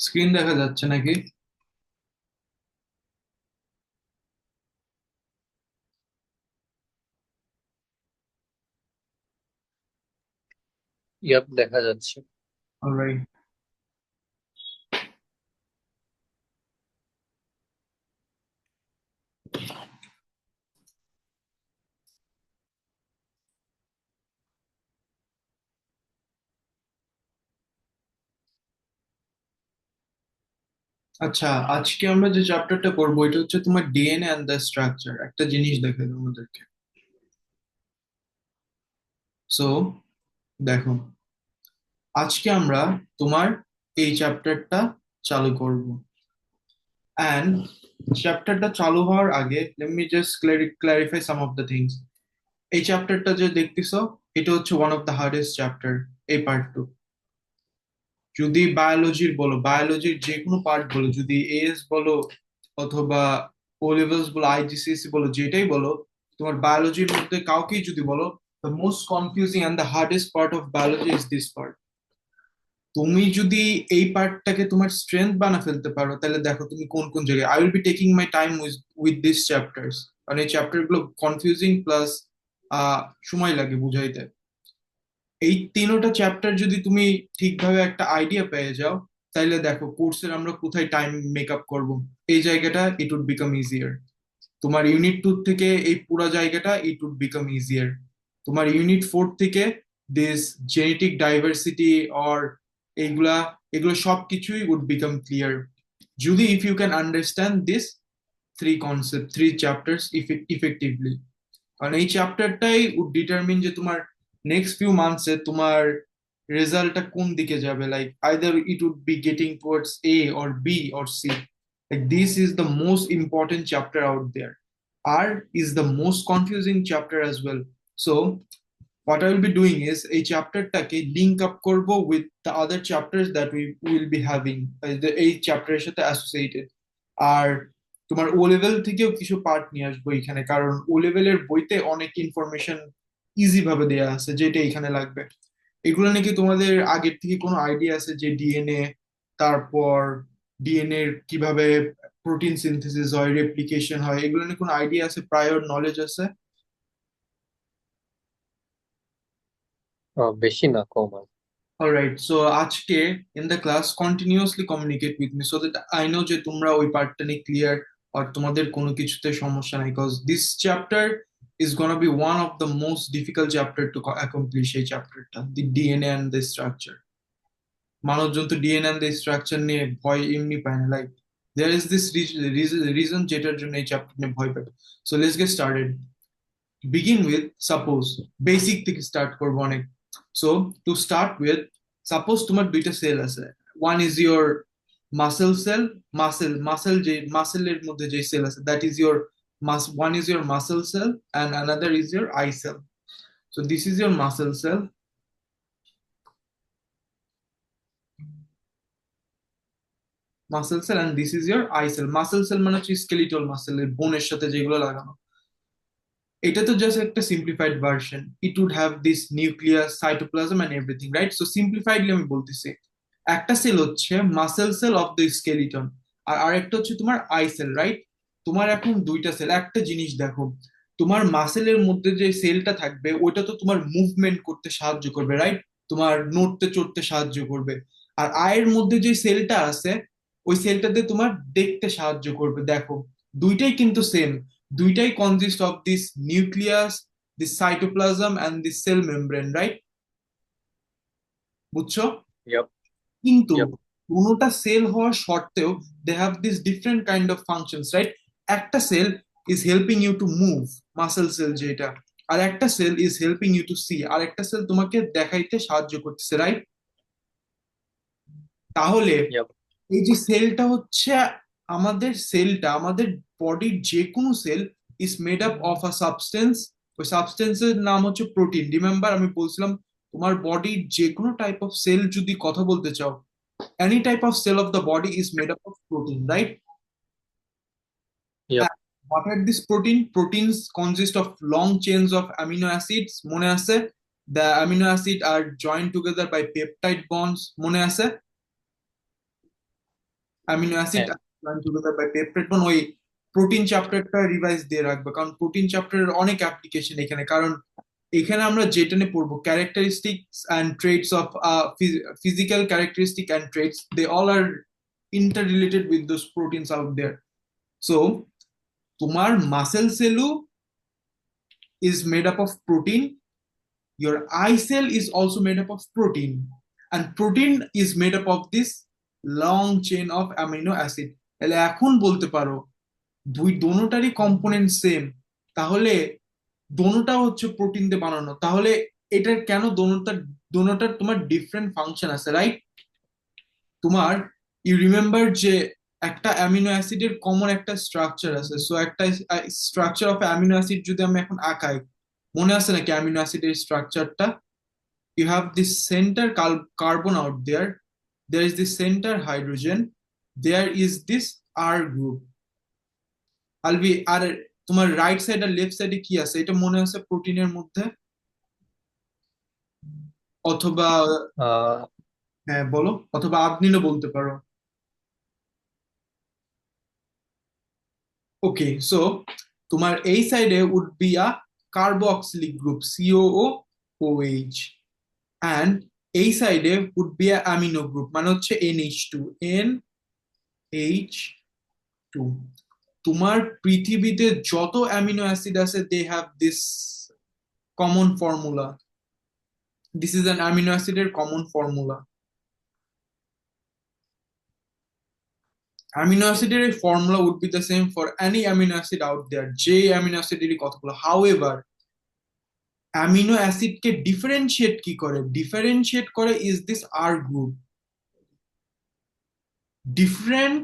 Screen দেখা যাচ্ছে নাকি? ইয়াপ, দেখা যাচ্ছে। অলরাইট। আচ্ছা, আজকে আমরা যে চ্যাপ্টারটা করবো এটা হচ্ছে তোমার ডিএনএ অ্যান্ড দ্য স্ট্রাকচার। একটা জিনিস দেখে তোমাদেরকে। সো দেখো, আজকে আমরা তোমার এই চ্যাপ্টারটা চালু করব। অ্যান্ড চ্যাপ্টারটা চালু হওয়ার আগে let me just clarify some of the things. এই চ্যাপ্টারটা যে দেখতেছো, এটা হচ্ছে one of the hardest chapter, এই পার্ট টু। যদি বায়োলজির বলো, বায়োলজির যে কোনো পার্ট বলো, যদি এএস বলো অথবা ও লেভেলস বলো, আইজিসিএসসি বলো, যেটাই বলো, তোমার বায়োলজির মধ্যে কাউকেই যদি বলো, the most confusing and the hardest part of biology is this part. তুমি যদি এই পার্টটাকে তোমার স্ট্রেংথ বানা ফেলতে পারো, তাহলে দেখো তুমি কোন কোন জায়গায় I will be taking my time with this chapters. কারণ এই চ্যাপ্টার গুলো কনফিউজিং প্লাস সময় লাগে বুঝাইতে। এই তিনোটা চ্যাপ্টার যদি তুমি ঠিকভাবে একটা আইডিয়া পেয়ে যাও, তাইলে দেখো কোর্সের আমরা কোথায় টাইম মেক আপ করবো। এই জায়গাটা ইট উড বিকাম ইজিয়ার। তোমার ইউনিট টু থেকে এই পুরো জায়গাটা ইট উড বিকাম ইজিয়ার। তোমার ইউনিট ফোর থেকে দিস জেনেটিক ডাইভার্সিটি অর এইগুলা, এগুলো সবকিছুই উড বিকাম ক্লিয়ার যদি if you can understand this three concept, three chapters effectively. কারণ এই চ্যাপ্টারটাই উড ডিটারমিন যে তোমার নেক্সট ফিউ মান্থসে তোমার রেজাল্টটা কোন দিকে যাবে। Like either it would be getting towards A or B or C. Like this is the most important chapter out there, আর is the most confusing chapter as well. So what I will be doing is এই চ্যাপ্টারটাকে link up করব with the other chapters that we will be having এই চ্যাপ্টারের সাথে associated. আর তোমার ও level থেকেও কিছু part নিয়ে আসবো এখানে, কারণ ও লেভেলের বইতে অনেক ইনফরমেশন ইজি ভাবে দেয়া আছে যেটা এখানে লাগবে। এগুলো নাকি তোমাদের আগের থেকে কোনো আইডিয়া আছে যে ডিএনএ, তারপর ডিএনএ কিভাবে প্রোটিন সিনথেসিস হয়, রেপ্লিকেশন হয়, এগুলো নিয়ে কোনো আইডিয়া আছে, প্রায়র নলেজ আছে? বেশি না, কম আর। অলরাইট, সো আজকে in the class continuously communicate with me so that I know যে তোমরা ওই পার্টটা নিয়ে ক্লিয়ার, আর তোমাদের কোনো কিছুতে সমস্যা নাই। Because this chapter is gonna be one of the most difficult chapter two accomplish. এই চ্যাপ্টারটা দি ডিএনএ অ্যান্ড দ্য স্ট্রাকচার। মানুষজন তো ডিএনএ অ্যান্ড দ্য স্ট্রাকচার নিয়ে ভয় এমনি পায় না। Like there is this reason যেটার জন্য এই চ্যাপ্টার নিয়ে ভয় পায়। So let's get started. begin with suppose basic থেকে স্টার্ট করবো অনেক। So to start with, suppose তোমার দুইটা সেল আছে। One is your muscle cell, muscle যে মাসেলের মধ্যে যে সেল আছে that is your one is your muscle cell and another is your eye cell. So this is your muscle cell, muscle cell and this is your eye cell. Muscle cell মানে হচ্ছে স্কেলিটল muscle, বোনের সাথে যেগুলো লাগানো। এটা তো just একটা simplified version. It would have this nucleus, cytoplasm and everything, right? So simplifiedly আমি বলতেছি, একটা সেল হচ্ছে muscle cell of the skeleton, আর আরেকটা হচ্ছে তোমার আই সেল, রাইট? তোমার এখন দুইটা সেল। একটা জিনিস দেখো, তোমার মাসেলের মধ্যে যে সেলটা থাকবে ওইটা তো তোমার মুভমেন্ট করতে সাহায্য করবে, রাইট? তোমার নড়তে চড়তে সাহায্য করবে। আর আয়ের মধ্যে যে সেলটা আছে, ওই সেলটাতে তোমার দেখতে সাহায্য করবে। দেখো, দুইটাই কিন্তু সেম, দুইটাই consist of this nucleus, this cytoplasm and this cell membrane, right? বুঝছো? ইয়াপ, কিন্তু ইয়াপ। কোনোটা সেল হওয়ার সত্ত্বেও they have this different kind of functions, right? একটা cell is helping you to move, muscle cell যেটা। আর একটা cell is helping you to see, আর একটা সেল তোমাকে দেখাইতে সাহায্য করতেছে, রাইট? তাহলে ইয়াপ। এই যে সেলটা হচ্ছে, আমাদের সেলটা, আমাদের বডির যে কোনো cell is made up of a substance. ওই সাবস্টেন্সের নাম হচ্ছে প্রোটিন। রিমেম্বার আমি বলছিলাম, তোমার বডির যে কোনো টাইপ অফ সেল যদি কথা বলতে চাও, any type of cell of the body is made up of protein, right? Yup. And what are these protein? Proteins consist of long chains of amino acids, মনে আছে? The amino acid are joined together by peptide bonds, মনে আছে? Amino acid হ্যাঁ। Join together by peptide bond. ওই protein চ্যাপ্টারটা revise দিয়ে রাখবে, কারণ প্রোটিন চ্যাপ্টারের অনেক অ্যাপ্লিকেশন এখানে। কারণ এখানে আমরা যেটা নিয়ে পড়বো, characteristics and traits of physical characteristic and traits, they all are interrelated with those proteins out there. So তোমার মাসেল সেলও is made up of protein, your eye cell is also made up of protein, and protein is made up of this long chain of amino acid. তাহলে এখন বলতে পারো দোনোটারই component same, তাহলে দোনোটা হচ্ছে protein দিয়ে বানানো, তাহলে এটার কেন দোনোটার তোমার ডিফারেন্ট ফাংশন আছে, রাইট? তোমার ইউ রিমেম্বার যে একটা অ্যামিনো অ্যাসিডের কমন একটা স্ট্রাকচার আছে। সো একটা স্ট্রাকচার অফ অ্যামিনো অ্যাসিড যদি আমি এখন আঁকাই, মনে আছে নাকি অ্যামিনো অ্যাসিডের স্ট্রাকচারটা? You have this center carbon out there, there is this center hydrogen, there is this R group. Albi, আর তোমার রাইট সাইড আর লেফট সাইডে কি আছে এটা মনে আছে প্রোটিনের মধ্যে? অথবা আহ হ্যাঁ বলো, অথবা আদনিনও বলতে পারো। ওকে, সো তোমার এই সাইডে would be a carboxylic group, COOH, and এই সাইডে would be a amino group, মানে হচ্ছে NH2, NH2। তোমার পৃথিবীতে যত অ্যামিনো অ্যাসিড আছে, they have this common formula. This is an amino অ্যাসিডের কমন ফর্মুলা। অ্যামিনো অ্যাসিডের এই formula would be the same for any amino acid out there, যে অ্যামিনো অ্যাসিডেরই কতগুলো। হাউএভার অ্যামিনো অ্যাসিডকে ডিফারেন্সিয়েট কি করে, ডিফারেন্সিয়েট করে is this R group. Different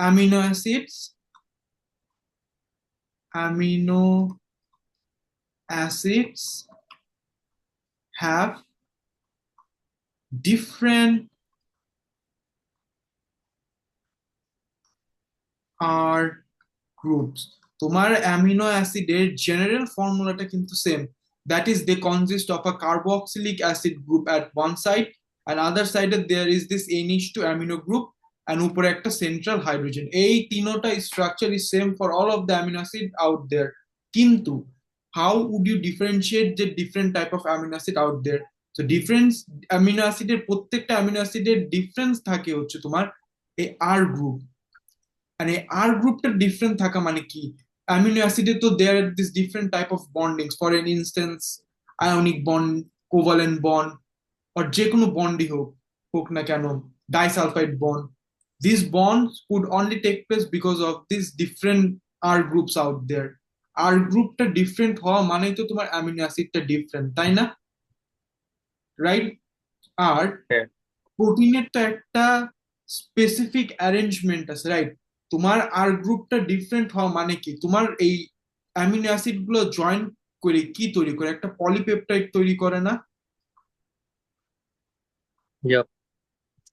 amino acids, amino acids have different R groups. তোমার amino অ্যাসিডের general ফর্মুলাটা কিন্তু same, that is they consist of a carboxylic acid group at one side, and other সাইডে there is this NH2 amino group, and উপরে একটা central hydrogen. এই তিনোটা structure is same for all of the amino acid out there. কিন্তু how would you differentiate যে different type of amino acid out there? তো difference, amino অ্যাসিডের প্রত্যেকটা amino অ্যাসিডের ডিফারেন্স থাকে হচ্ছে তোমার এই আর গ্রুপ। মানে আর গ্রুপটা ডিফারেন্ট থাকা মানে কি, অ্যামিনো অ্যাসিডে তো there are this different type of bondings, for an instance ionic bond, covalent bond, আর যে কোনো বন্ডই হোক হোক না কেন, disulphide bond, this bonds could only take place because of this different R groups out there. R গ্রুপটা different হওয়া মানেই তো তোমার অ্যামিনো অ্যাসিডটা ডিফারেন্ট, তাই না? রাইট? আর হ্যাঁ। প্রোটিনের তো একটা স্পেসিফিক অ্যারেঞ্জমেন্ট আছে, রাইট? তোমার আর গ্রুপটা ডিফারেন্ট হওয়া মানে কি, তোমার এই অ্যামিনো অ্যাসিড গুলো জয়েন করে কি তৈরি করে, একটা পলিপেপটাইড তৈরি করে না? Yup.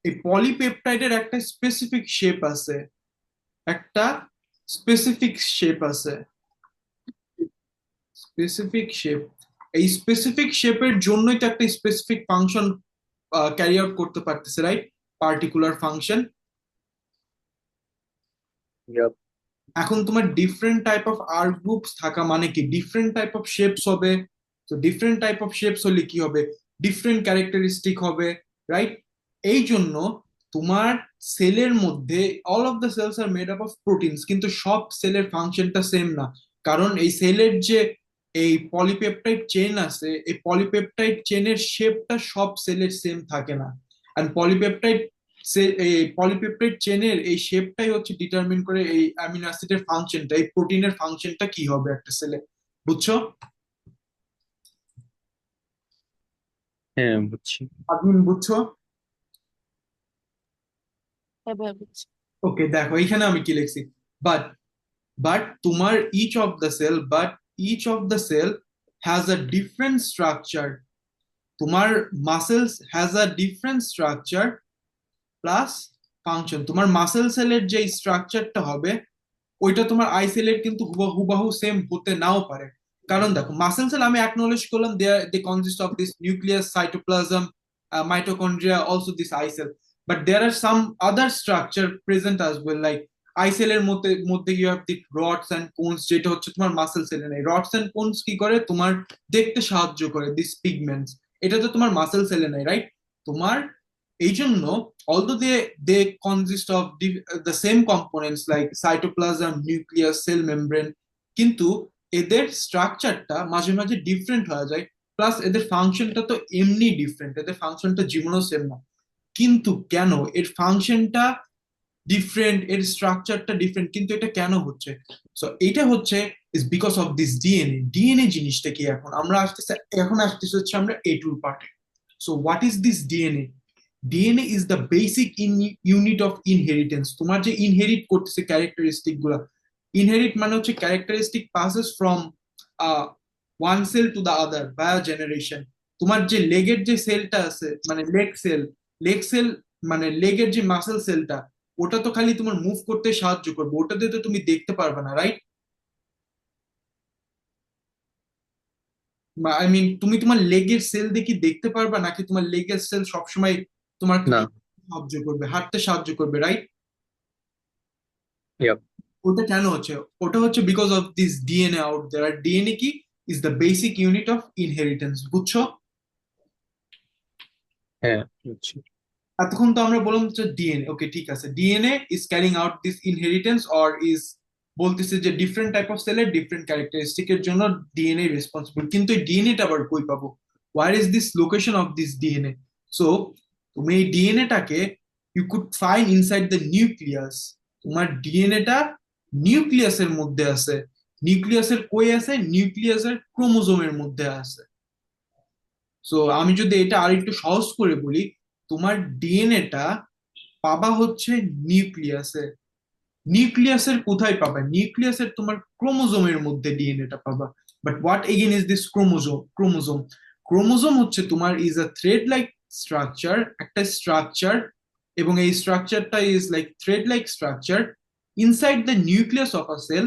এই পলিপেপটাইডের একটা স্পেসিফিক শেপ আছে, একটা স্পেসিফিক শেপ আছে, স্পেসিফিক শেপ। এই স্পেসিফিক শেপের জন্যই তো একটা স্পেসিফিক ফাংশন ক্যারি আউট করতে পারতেছে, রাইট? Particular function. Yup. এখন তোমার different type of R groups থাকা মানে কি, ডিফারেন্ট টাইপ অফ শেপস হবে। তো ডিফারেন্ট টাইপ অফ শেপস হলে কি হবে, ডিফারেন্ট ক্যারেক্টারিস্টিক হবে, রাইট? এই জন্য তোমার সেলের মধ্যে all of the cells are made up of proteins, কিন্তু সব সেলের ফাংশনটা সেম না। কারণ এই সেলের যে এই পলিপেপটাইড চেন আছে, এই পলিপেপটাইড চেনের শেপটা সব সেলের সেম থাকে না। আর পলিপেপটাইড এই পলিপেপটাইড চেনের এই শেপটাই হচ্ছে ডিটারমিন করে এই অ্যামিনো অ্যাসিডের ফাংশনটা, এই প্রোটিনের ফাংশনটা কি হবে একটা সেলে। বুঝছো? হ্যাঁ, বুঝছি। আপনি বুঝছো? হ্যাঁ ভাইয়া বুঝছি। ওকে, দেখো এইখানে আমি কি লিখছি, বাট তোমার each of the cell has a different structure. তোমার muscles has a different structure plus function. তোমার মাসেল সেলের যে স্ট্রাকচারটা হবে, ওইটা তোমার আই সেলের কিন্তু হুবাহু সেম হতে নাও পারে। কারণ দেখো, মাসেল সেল আমি অ্যাকনলেজ করলাম, they consist of this nucleus, cytoplasm, mitochondria, also this eye cell. But there are some other structure present as well, like eye সেলের মধ্যে মধ্যে you have the rods and cones, যেটা হচ্ছে তোমার muscle সেলে নেই। রডস অ্যান্ড কোনস কি করে, তোমার দেখতে সাহায্য করে, দিস পিগমেন্টস, এটা তো তোমার মাসেল সেলে নেই, রাইট? তোমার এই জন্য although they consist of the same components like cytoplasm, nucleus, cell membrane, কিন্তু এদের স্ট্রাকচারটা মাঝে মাঝে ডিফারেন্ট হয়ে যায়, প্লাস এদের ফাংশনটা তো এমনি ডিফারেন্ট, এদের ফাংশনটা জীবনও সেম না। কিন্তু কেন এর ফাংশনটা ডিফারেন্ট, এর স্ট্রাকচারটা ডিফারেন্ট, কিন্তু এটা কেন হচ্ছে? সো এটা হচ্ছে is because of this DNA. DNA জিনিসটা কি, এখন আসতেছে হচ্ছে আমরা এ টুর পার্টে। So what is this DNA? DNA is the basic unit of inheritance. তোমার যে ইনহেরিট করতেছে ক্যারেক্টারিস্টিক গুলা, ইনহেরিট মানে হচ্ছে characteristic passes from one cell to the other by generation. তোমার যে লেগের যে সেলটা আছে, মানে লেগ সেল মানে লেগের যে মাসেল সেলটা, ওটা তো খালি তোমার মুভ করতে সাহায্য করবে, ওটাতে তো তুমি দেখতে পারবে না, রাইট? আই মিন তুমি তোমার লেগের সেল দিয়ে কি দেখতে পারবে, নাকি তোমার লেগের সেল সবসময় তোমাকে না। সাহায্য করবে, হাঁটতে সাহায্য করবে, রাইট? ইয়াপ। ওটা কেন হচ্ছে? ওটা হচ্ছে because of this DNA out there. আর ডিএনএ কি, is the basic unit of inheritance, বুঝছো? হ্যাঁ, বুঝছি। এতক্ষণ তো আমরা বললাম যে ডিএনএ, ওকে ঠিক আছে, DNA is carrying out this inheritance or is বলতেছে যে ডিফারেন্ট টাইপ অফ সেলের ডিফারেন্ট ক্যারেক্টারিস্টিক এর জন্য ডিএনএ রেসপন্সিবল। কিন্তু এই ডিএনএটা আবার কই পাবো? Where is this location of this DNA? So তুমি এই ডিএনএটাকে you could find inside the nucleus. তোমার ডিএনএটা নিউক্লিয়াসের মধ্যে আছে। নিউক্লিয়াসের কই আছে? নিউক্লিয়াসের ক্রোমোজোমের মধ্যে আছে। সো আমি যদি এটা আর একটু সহজ করে বলি, তোমার ডিএনএটা পাবা হচ্ছে নিউক্লিয়াসে। নিউক্লিয়াসের কোথায় পাবা? নিউক্লিয়াসের তোমার ক্রোমোজোমের মধ্যে ডিএনএটা পাবা। But what again is this chromosome? Chromosome হচ্ছে তোমার is a thread like structure, একটা স্ট্রাকচার, এবং এই স্ট্রাকচারটা is like thread like structure inside the nucleus of a cell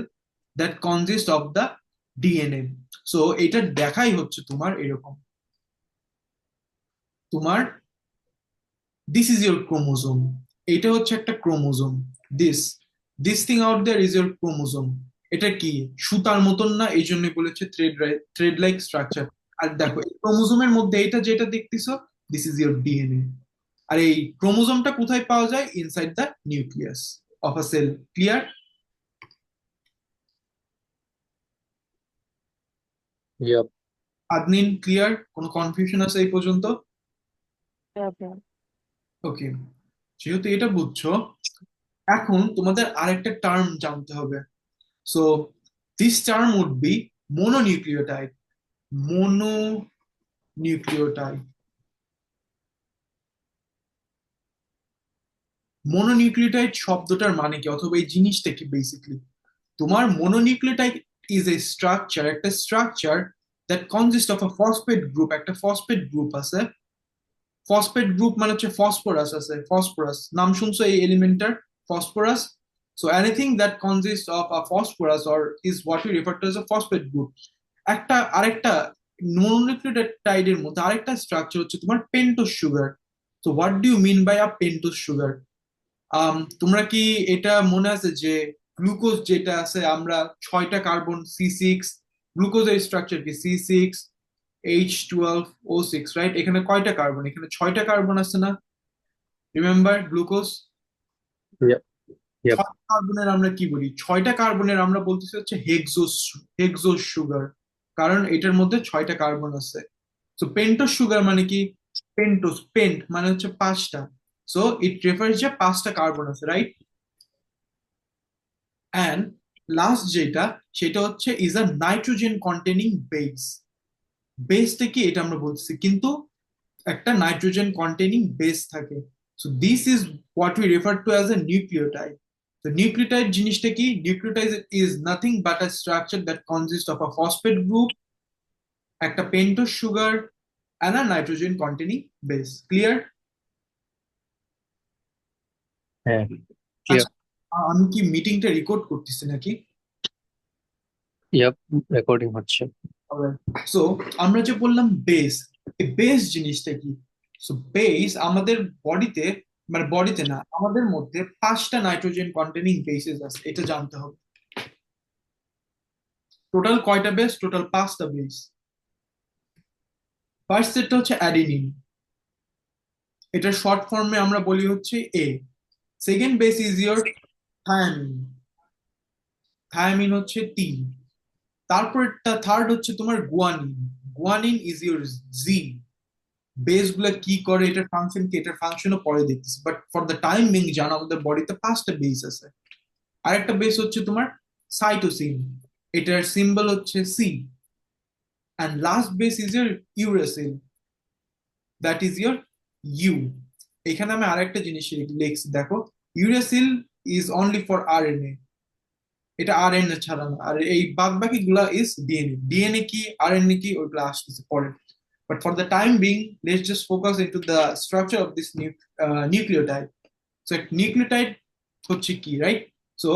that consist of the DNA. So এটা দেখাই হচ্ছে তোমার এরকম, তোমার দিস ইজ ইউর ক্রোমোজোম, এটা হচ্ছে একটা chromosome. This this thing out there is your chromosome. এটা কি সুতার মতন না, এই জন্য বলেছে থ্রেড লাইক স্ট্রাকচার। আর দেখো এই ক্রোমোজোমের মধ্যে এটা যেটা দেখতেছো, দিস ইজ ইউর ডিএনএ। আর এই ক্রোমোজোমটা কোথায় পাওয়া যায়? Inside the nucleus of a cell. Clear? Yep. আদনিন ক্লিয়ার? কোনো কনফিউশন আছে এই পর্যন্ত? Yeah, yeah. ওকে, যেহেতু এটা বুঝছো, এখন তোমাদের আরেকটা টার্ম জানতে হবে। So this term would be mononucleotide. mononucleotide mononucleotide শব্দটার মানে কি, অথবা এই জিনিসটা কি? বেসিকলি তোমার mononucleotide ইজ এ স্ট্রাকচার, একটা structure that consist of a phosphate group. একটা ফসফেট গ্রুপ আছে। ফসফেট গ্রুপ মানে হচ্ছে ফসফরাস আছে, ফসফরাস নাম শুনছো এই এলিমেন্টার, phosphorus. So anything that consist of a phosphorus or is what we refer to as a phosphate group. আরেকটা মনোনিউক্লিওটাইডের মধ্যে আরেকটা স্ট্রাকচার হচ্ছে তোমার পেন্টোজ সুগার। তো what do you mean by a pentose sugar? তোমরা কি এটা মনে আছে যে গ্লুকোজ যেটা আছে, আমরা 6টা কার্বন, C6, গ্লুকোজের স্ট্রাকচার কি? C6 H12O6, right? এখানে কয়টা কার্বন? এখানে 6টা কার্বন আছে না? Remember glucose? ইয়াপ। ইয়াপ। 6টা কার্বনের আমরা কি বলি? 6টা কার্বনের আমরা বলতেছি হচ্ছে হেক্সোজ সুগার, কারণ এটার মধ্যে 6টা কার্বন আছে। সো পেন্টোজ সুগার মানে কি? পেন্ট মানে হচ্ছে 5টা। সো ইট রেফার্স যে 5টা কার্বন আছে, রাইট? অ্যান্ড লাস্ট যেটা, সেটা হচ্ছে is a nitrogen containing base. বেসটা কি এটা আমরা বলতেছি, কিন্তু একটা নাইট্রোজেন কন্টেনিং বেস থাকে। So this is what we refer to as a nucleotide. তো নিউক্লিওটাইড জিনিসটা কি? Nucleotide is nothing but a structure that consist of a phosphate group, একটা pentose sugar, and a nitrogen containing base. Clear? হ্যাঁ, clear. আচ্ছা, আমি কি মিটিংটা record করতেছি নাকি? ইয়াপ, রেকর্ডিং হচ্ছে। সো আমরা যে বললাম বেস, এই বেস জিনিসটা কি? সো বেস আমাদের বডিতে মানে বডিতে না, আমাদের মধ্যে 5টা নাইট্রোজেন কন্টেনিং বেসেস আছে, এটা জানতে হবে। টোটাল কয়টা বেস? টোটাল 5টা বেস। ফার্স্ট সেটটা হচ্ছে অ্যাডিনিন, এটা শর্ট ফর্মে আমরা বলি হচ্ছে A. Second base is your thymine, thymine হচ্ছে টি। তারপরটা থার্ড হচ্ছে তোমার guanine, guanine is your G. Base গুলা কি করে, এটার ফাংশন কি, এটার ফাংশনও পরে দেখতেছি, but for the time being জানো আমাদের বডিতে 5টা বেস আছে। আরেকটা বেস হচ্ছে তোমার সাইটোসিন, এটার সিম্বল হচ্ছে C. And last base is your uracil, that is your U. এখানে আমি আরেকটা জিনিস লিখছি দেখো, uracil is only for RNA, এটা আরএনএ ছাড়া না। আর এই বাদ বাকি গুলা ইজ ডিএনএ। ডিএনএ কি আরএনএ কি ওইগুলো আসতেছে পরে। But for the time being, let's just focus into the structure of this nucleotide. So nucleotide হচ্ছে কি, right? So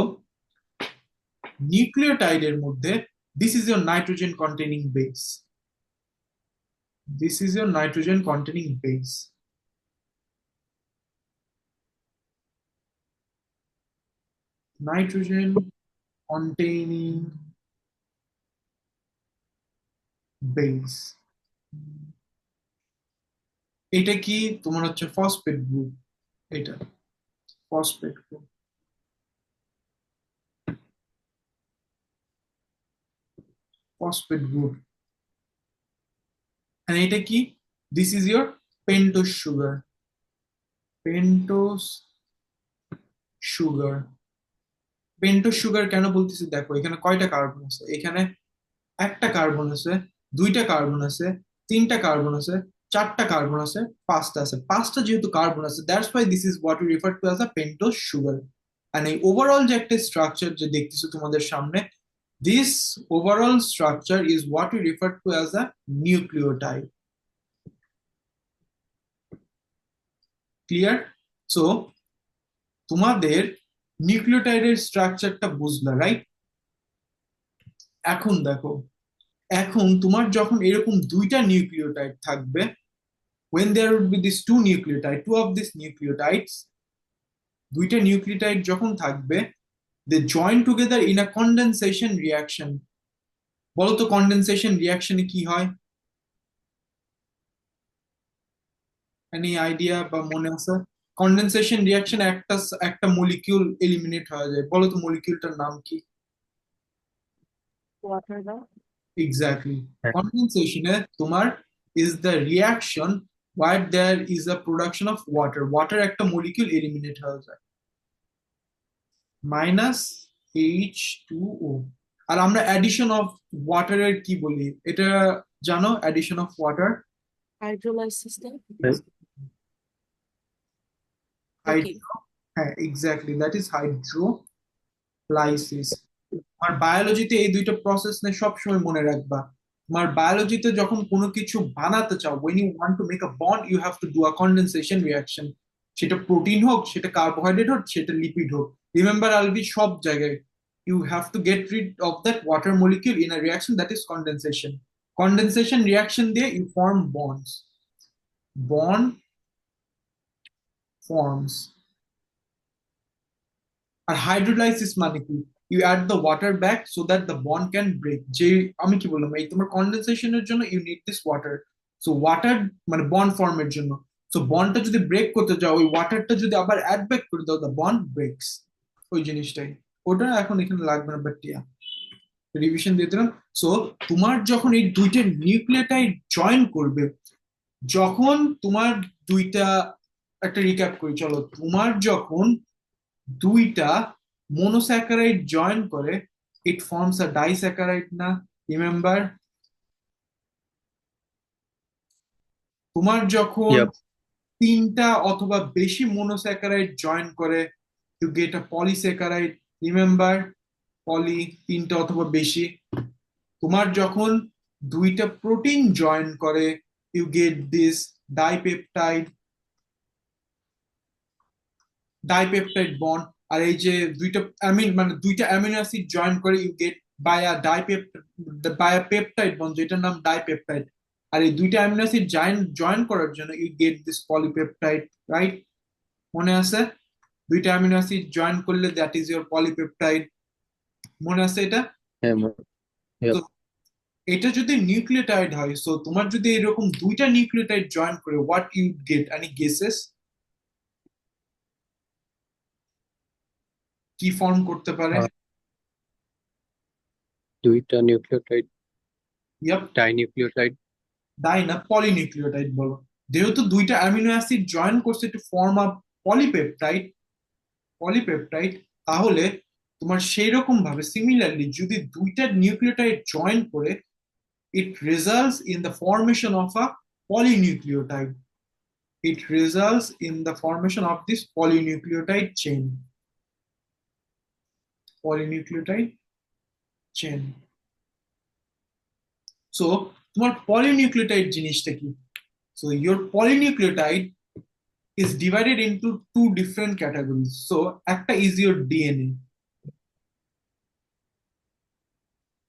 nucleotide এর মধ্যে this is your nitrogen containing base. This is your nitrogen containing base. Nitrogen containing base. এটা কি তোমার হচ্ছে phosphate group, এটা phosphate group, phosphate group. আর এটা কি? This is your pentose sugar, pentose sugar. Pentose sugar কেন বলতেছি দেখো, এখানে কয়টা কার্বন আছে, এখানে একটা কার্বন আছে, দুইটা কার্বন আছে, তিনটা কার্বন আছে, চারটা কার্বন আছে, পাঁচটা আছে। পাঁচটা যেহেতু কার্বন আছে, that's why this is what you refer to as a pentose sugar. And এই ওভারঅল যে একটা স্ট্রাকচার যে দেখতেছো তোমাদের সামনে, this overall structure is what you refer to as a nucleotide. Clear? So তোমাদের নিউক্লিওটাইডের স্ট্রাকচারটা বুঝলা, রাইট? এখন দেখো, এখন তোমার যখন এরকম দুইটা নিউক্লিওটাইড থাকবে, when there would be these two of these nucleotides, দুইটা নিউক্লিওটাইড যখন থাকবে, they join together in a condensation reaction. বলো তো কন্ডেনসেশন রিয়াকশনে কি হয়? এনি আইডিয়া বা মনে আছে? কন্ডেনসেশন রিয়াকশন একটা একটা মলিকিউল এলিমিনেট হয়ে যায়, বলো তো মলিকিউলটার নাম কি? Water দাও। এক্স্যাক্টলি, হ্যাঁ, কন্ডেনসেশনে তোমার is the reaction where there is a production of water, water একটা মলিকিউল এলিমিনেট হয়ে যায়, মাইনাস H2O। আর আমরা অ্যাডিশন অফ ওয়াটারের কি বলি, এটা জানো? অ্যাডিশন অফ ওয়াটার, Hydrolysis দাও। Okay. হ্যাঁ এক্স্যাক্টলি, দ্যাট ইজ হাইড্রোলাইসিস। তোমার বায়োলজিতে এই দুইটা প্রসেস নিয়ে সবসময় মনে রাখবা। তোমার বায়োলজিতে যখন কোনো কিছু বানাতে চাও, when you want to make a bond you have to do a condensation reaction, সেটা প্রোটিন হোক, সেটা কার্বোহাইড্রেট হোক, সেটা লিপিড হোক, রিমেম্বার আলবি সব জায়গায় you have to get rid of that water molecule in a reaction, that is condensation. Condensation reaction দিয়ে you form bonds, bond forms। আর হাইড্রোলাইসিস মানে কি? You add the water back so that the bond can break. যে আমি কি বললাম, এই তোমার কন্ডেনসেশনের জন্য you need this water. So water মানে বন্ড ফর্মের জন্য। সো বন্ডটা যদি ব্রেক করতে যাও, ওই ওয়াটারটা যদি আবার অ্যাড ব্যাক করে দাও, দ্য বন্ড ব্রেকস। ওই জিনিসটাই, ওটা এখন এখানে লাগবে না, বাট ইয়া রিভিশন দিয়ে দিলাম। সো তোমার যখন এই দুইটা নিউক্লিওটাইড জয়েন করবে, যখন তোমার দুইটা, একটা রিক্যাপ করি চলো, তোমার যখন দুইটা মনোস্যাকারাইড জয়েন করে, ইট ফর্মস আ ডাইস্যাকারাইড না? রিমেম্বার, তোমার যখন yep, তিনটা অথবা বেশি মনোস্যাকারাইড জয়েন করে, to get a polysaccharide. Remember, poly তিনটা অথবা বেশি। তোমার যখন দুইটা প্রোটিন জয়েন করে, you get this dipeptide, dipeptide bond. আর এই যে দুইটা অ্যামিন মানে দুইটা অ্যামিনো অ্যাসিড জয়েন করে, you get via peptide bond, যেটার নাম ডাইপেপটাইড। আর এই দুইটা অ্যামিনো অ্যাসিড জয়েন করার জন্য you get this polypeptide, right? মনে আছে? দুইটা অ্যামিনো অ্যাসিড জয়েন করলে দ্যাট ইজ ইওর পলিপেপটাইড। মনে আছে এটা? হ্যাঁ তো yep. এটা যদি নিউক্লিওটাইড হয়, সো তোমার যদি এরকম দুইটা নিউক্লিওটাইড জয়েন করে, what you get? Any guesses কি ফর্ম করতে পারে? দুইটা নিউক্লিওটাইড ইয়াপ, ডাইনিউক্লিওটাইড। ডাই না, পলিনিউক্লিওটাইড বলো। যেহেতু দুইটা অ্যামিনো অ্যাসিড জয়েন করছে to form a polypeptide, polypeptide, তাহলে তোমার সেই রকম ভাবে সিমিলারলি যদি দুইটা নিউক্লিওটাইড জয়েন করে, it results in the formation of a polynucleotide. It results in the formation of this polynucleotide chain. Polynucleotide chain. So তোমার polynucleotide জিনিসটা কি? So your polynucleotide is divided into two different categories. So একটা is your DNA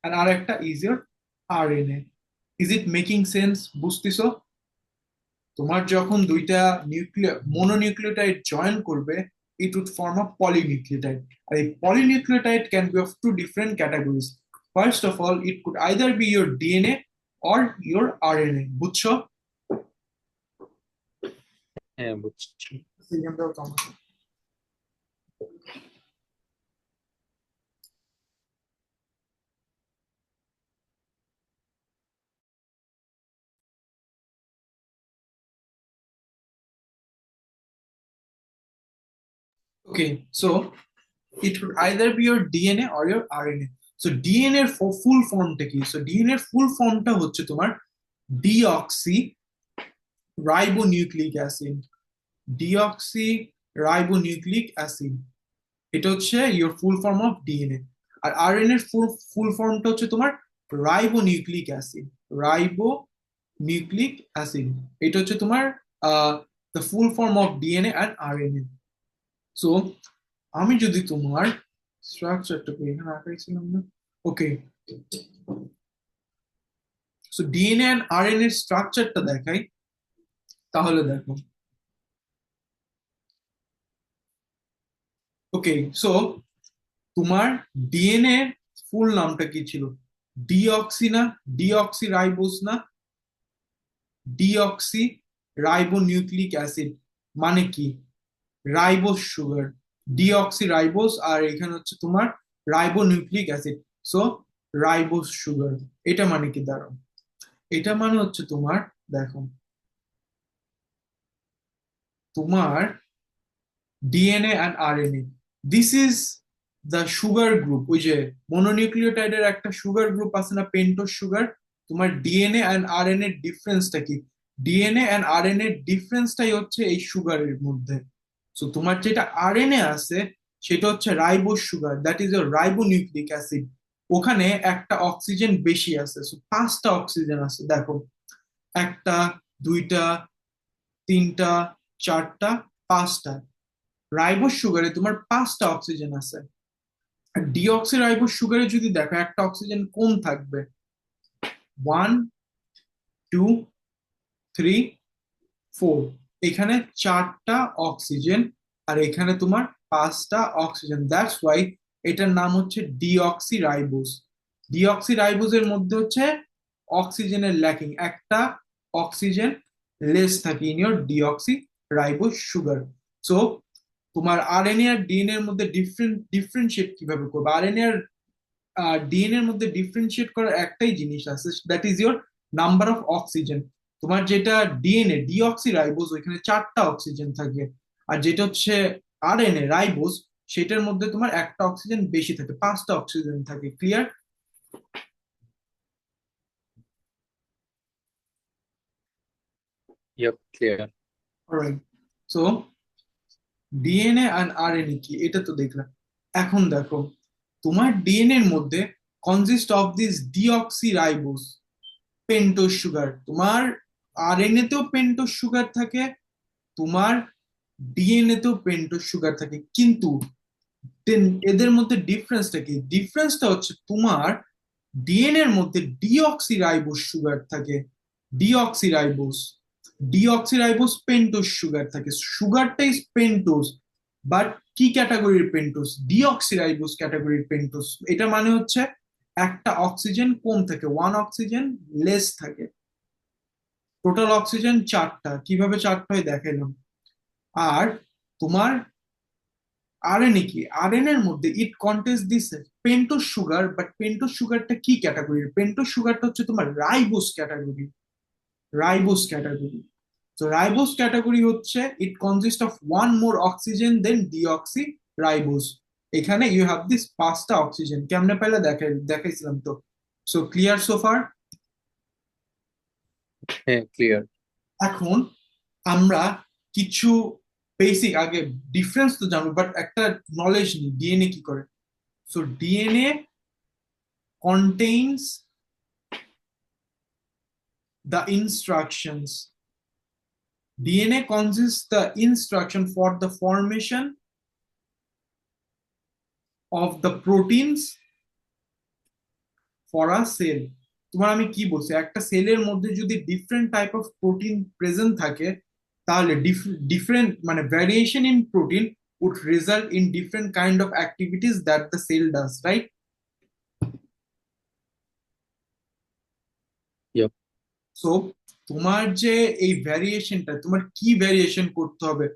and আর একটা is your RNA. Is it making sense? বুঝতেছো? তোমার যখন দুইটা mononucleotide join করবে, it would form a polynucleotide. আর এই polynucleotide can be of two different categories. First of all, it could either be your DNA or your RNA. বুঝছো? হ্যাঁ বুঝছি। Okay, so it would either be your DNA or your RNA. So DNA এর full ফর্মটা কি? So DNA এর full ফর্মটা হচ্ছে তোমার deoxyribonucleic acid. Deoxyribonucleic acid, এটা হচ্ছে your full form of DNA. আর আরএনএ এর ফুল ফর্মটা হচ্ছে তোমার রাইবোনিউক্লিক অ্যাসিড। রাইবোনিউক্লিক অ্যাসিড, এটা হচ্ছে তোমার the full form of DNA and RNA. So আমি যদি তোমার স্ট্রাকচারটা এখানে আঁকাইছিলাম না, ওকে, সো ডিএনএ অ্যান্ড আরএনএ এর স্ট্রাকচারটা দেখাই, তাহলে দেখো। ওকে, সো তোমার ডিএনএ ফুল নামটা কি ছিল? ডিঅক্সি না? ডিঅক্সি রাইবোজ না? ডিঅক্সি রাইবোনিউক্লিক অ্যাসিড মানে কি? রাইবোজ সুগার, ডিঅক্সি রাইবোজ, আর এখানে হচ্ছে তোমার ribonucleic acid. So ribose sugar, এটা মানে কি দাঁড়াও? এটা মানে হচ্ছে তোমার, দেখো, তোমার DNA and RNA, this is the sugar group. ওই যে মনোনিউক্লিওটাইডের একটা সুগার গ্রুপ আছে না, পেন্টোজ সুগার? তোমার ডিএনএ অ্যান্ড আরএনএ এর ডিফারেন্সটা কি? ডিএনএ অ্যান্ড আরএনএ এর ডিফারেন্সটাই হচ্ছে এই সুগারের মধ্যে। সো তোমার যেটা আরএনএ আছে সেটা হচ্ছে ribose sugar, that is a ribonucleic acid. ওখানে একটা অক্সিজেন বেশি আছে, সো পাঁচটা অক্সিজেন আছে, দেখো, একটা, দুইটা, তিনটা, চারটা, পাঁচটা। রাইবোজ সুগারে তোমার পাঁচটা অক্সিজেন আছে। আর ডিঅক্সি রাইবোজ সুগারে যদি দেখো একটা অক্সিজেন কম থাকবে, 1 2 3 4, এখানে চারটা অক্সিজেন আর এখানে তোমার পাঁচটা অক্সিজেন, দ্যাটস ওয়াই এটার নাম হচ্ছে ডিঅক্সি রাইবোজ। ডিঅক্সি রাইবোজের মধ্যে হচ্ছে অক্সিজেনের ল্যাকিং, একটা অক্সিজেন লেস থাকে in your deoxy ribose sugar. So তোমার আরএনএ আর ডিএনএ এর মধ্যে ডিফারেন্সিয়েট কিভাবে করবে? আরএনএ আর ডিএনএ এর মধ্যে ডিফারেন্সিয়েট করার একটাই জিনিস আছে, that is your number of oxygen. তোমার যেটা ডিএনএ ডিঅক্সি রাইবোজ, ওইখানে চারটা অক্সিজেন থাকে, আর যেটা হচ্ছে আরএনএ রাইবোজ, সেটার মধ্যে তোমার একটা অক্সিজেন বেশি থাকে, পাঁচটা অক্সিজেন থাকে। Clear? Yep, clear. Alright, so DNA and RNA কি এটা তো দেখলাম। এখন দেখো, তোমার ডিএনএ এর মধ্যে consist of this deoxy ribose pentose sugar. তোমার আরএনএ তেও পেন্টোজ সুগার থাকে, তোমার ডিএনএ তেও পেন্টোজ সুগার থাকে, কিন্তু এদের মধ্যে ডিফারেন্সটা কি? ডিফারেন্সটা হচ্ছে তোমার ডিএনএ এর মধ্যে ডিঅক্সি রাইবোজ সুগার থাকে, deoxy ribose. Deoxyribose pentose sugar থাকে, সুগারটা ইজ পেন্টোজ, বাট কি ক্যাটাগরির পেন্টোজ? ডিঅক্সিরাইবোজ ক্যাটাগরির পেন্টোজ। এটা মানে হচ্ছে একটা অক্সিজেন কম থাকে, ওয়ান অক্সিজেন লেস থাকে। টোটাল অক্সিজেন চারটা, কিভাবে চারটা হয় দেখাইলাম। আর তোমার আরএনএ কি? আরএনএ এর মধ্যে it contains this pentose sugar, but pentose সুগারটা কি ক্যাটাগরির? পেন্টোজ সুগারটা হচ্ছে তোমার রাইবোজ ক্যাটাগরি, রাইবোজ ক্যাটাগরি। তো রাইবোজ ক্যাটাগরি হচ্ছে it consist of one more oxygen than deoxyribose. এখানে ইউ হ্যাভ দিস পাঁচটা অক্সিজেন, কেমনে পেলে দেখাইছিলাম তো। So clear so far? হ্যাঁ, ক্লিয়ার। এখন আমরা কিছু বেসিক আগে ডিফারেন্স তো জানবো, বাট একটা নলেজ নিই ডিএনএ কি করে। So DNA contains the instructions. DNA consists the instruction for the formation of the proteins for a cell. তোমার আমি কি বলছি, একটা সেলের মধ্যে যদি different type of protein present থাকে, তাহলে ডিফারেন্ট মানে variation in protein would result in different kind of activities that the cell does, right? Yep. So তোমার যে এই ভ্যারিয়েশনটা, তোমার কি ভ্যারিয়েশন করতে হবে?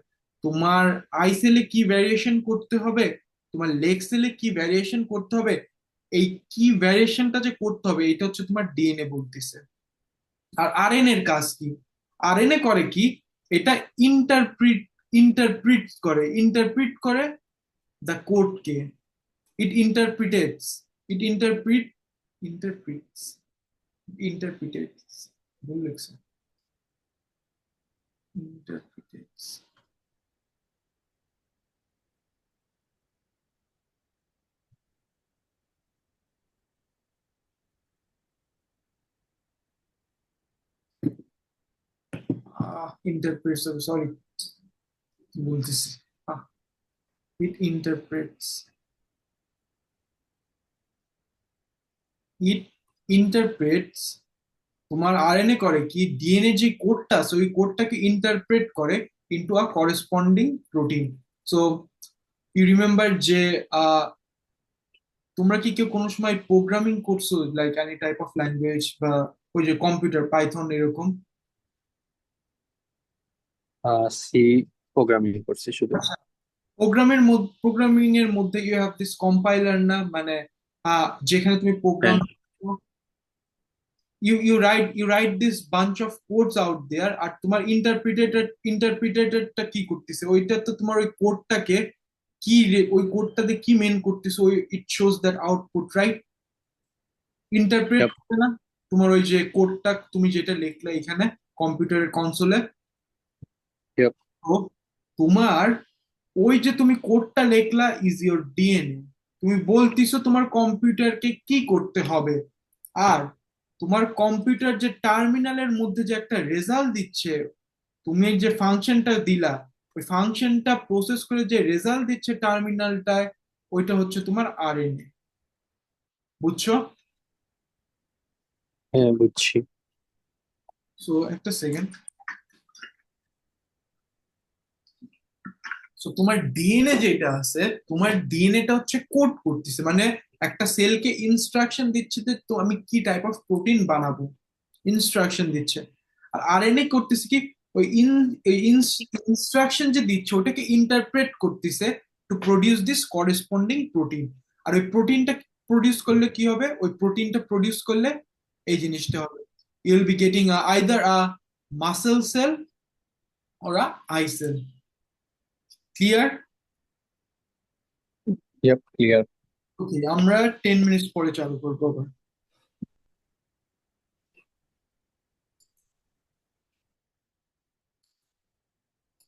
তোমার আই সেলে কি ভ্যারিয়েশন করতে হবে, তোমার লেগ সেলে কি ভ্যারিয়েশন করতে হবে, এই কি ভ্যারিয়েশনটা যে করতে হবে এটা হচ্ছে তোমার ডিএনএ বলতেছে। আর আরএনএ এর কাজ কি? আরএনএ করে কি? এটা ইন্টারপ্রিট করে দ্য কোডকে। ইট ইন্টারপ্রিটেটস, ইট ইন্টারপ্রিটেটস, ভুল লিখছে, interpretates. Interprets, sorry, কি বলতেছি, it interprets, it interprets। তোমার আরএনএ করে কি? ডিএনএ যে কোডটা আছে ওই কোডটাকে ইন্টারপ্রেট করে into a corresponding protein. So you remember যে তোমরা কি কেউ কোনো সময় প্রোগ্রামিং করছো, like any type of language বা ওই যে কম্পিউটার পাইথন এরকম? সি প্রোগ্রামিং করছি শুধু। প্রোগ্রামিং এর মধ্যে ইউ হ্যাভ দিস কম্পাইলার না, মানে যেখানে তুমি প্রোগ্রাম, হ্যাঁ, you write this bunch of codes out there, আর তোমার ইন্টারপ্রিটেটরটা কি করতেছে? ওইটা তো তোমার ওই কোডটাকে কি ওই কোডটাতে কি মেন করতেছে, ওই it shows that output, right? Interpret yep, করে না তোমার ওই যে কোডটা তুমি যেটা লিখলে এখানে কম্পিউটারের কনসোলে। yep, তো তোমার ওই যে তুমি কোডটা লেখলা ইজ ইওর ডিএনএ। তুমি বলতিছো তোমার কম্পিউটারকে কি করতে হবে, আর তোমার কম্পিউটার যে টার্মিনালের মধ্যে যে একটা রেজাল্ট দিচ্ছে, তুমি যে ফাংশনটা দিলা, ওই ফাংশনটা প্রসেস করে যে রেজাল্ট দিচ্ছে টার্মিনালটায়, ওইটা হচ্ছে তোমার আরএনএ। বুঝছো? হ্যাঁ বুঝছি। সো একটা সেকেন্ড। সো তোমার ডিএনএ যেটা আছে, তোমার ডিএনএটা হচ্ছে কোড করতেছে, মানে একটা সেলকে ইনস্ট্রাকশন দিচ্ছে যে তো আমি কি টাইপ অফ প্রোটিন বানাবো, ইনস্ট্রাকশন দিচ্ছে। আর আরএনএ করতেছে কি? ওই ইনস্ট্রাকশন যে দিচ্ছে ওটাকে ইন্টারপ্রেট করতেছে to produce this corresponding protein. আর ওই প্রোটিনটা প্রডিউস করলে কি হবে? ওই প্রোটিনটা প্রডিউস করলে এই জিনিসটা হবে, you will be getting either a muscle cell or a eye cell. Clear? Yep, clear. Okay, আমরা 10 মিনিট পরে চালু করবো আবার।